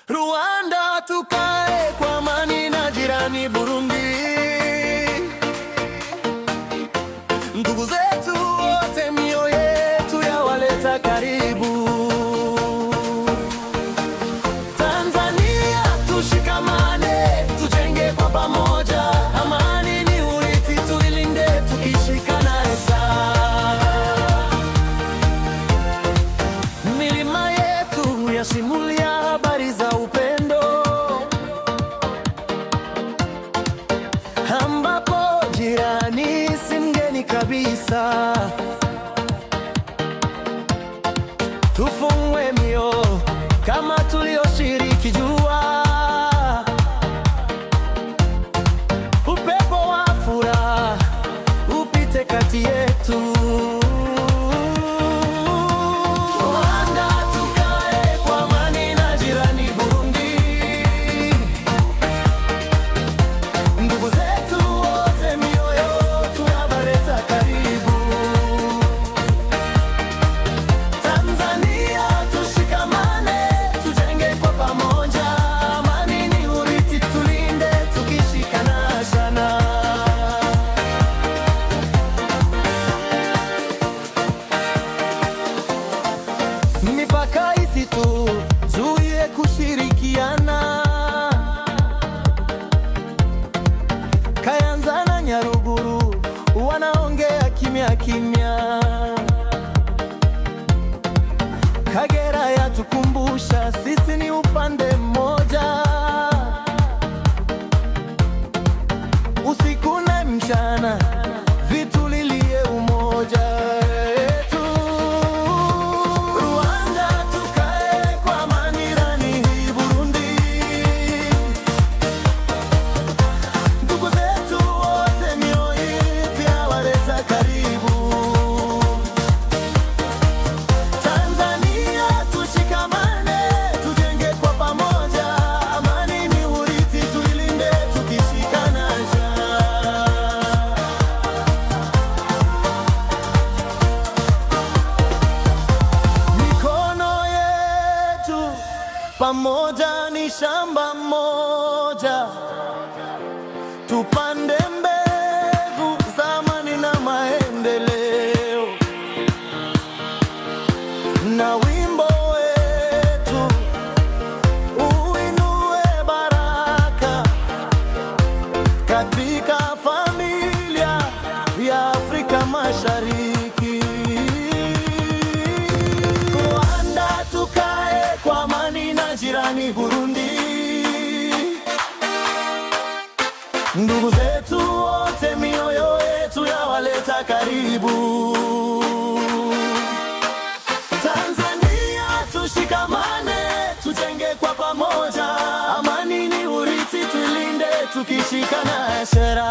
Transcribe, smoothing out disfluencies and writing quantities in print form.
Rwanda tukae kwa amani na jirani Burundi. Ndugu zetu wote, mioyo yetu yawaleta karibu. Tanzania tushikamane, tujenge kwa pamoja. Amani ni urithi, tuilinde tukishikana sana. Milima yetu yasimulia habari za upendo, ambapo jirani si mgeni kabisa. Tufungwe mioyo kama tulioshiriki jua, upepo wa furaha upite kati yetu. Mipaka isituzuie kushirikiana. Kayanza na Nyaruguru wanaongea kimya kimya. Kagera yatukumbusha sisi ni upande mmoja. Usiku na mchana vitulilie umoja. Pamoja ni shamba moja, tupande mbegu za amani na maendeleo. Na wimbo wetu uinue baraka katika familia ya Afrika Mashariki. Rwanda tukae kwa amani na jirani Burundi. Ndugu zetu wote, mioyo yetu yawaleta karibu. Tanzania tushikamane, tujenge kwa pamoja. Amani ni urithi, tuilinde tukishikana. Shera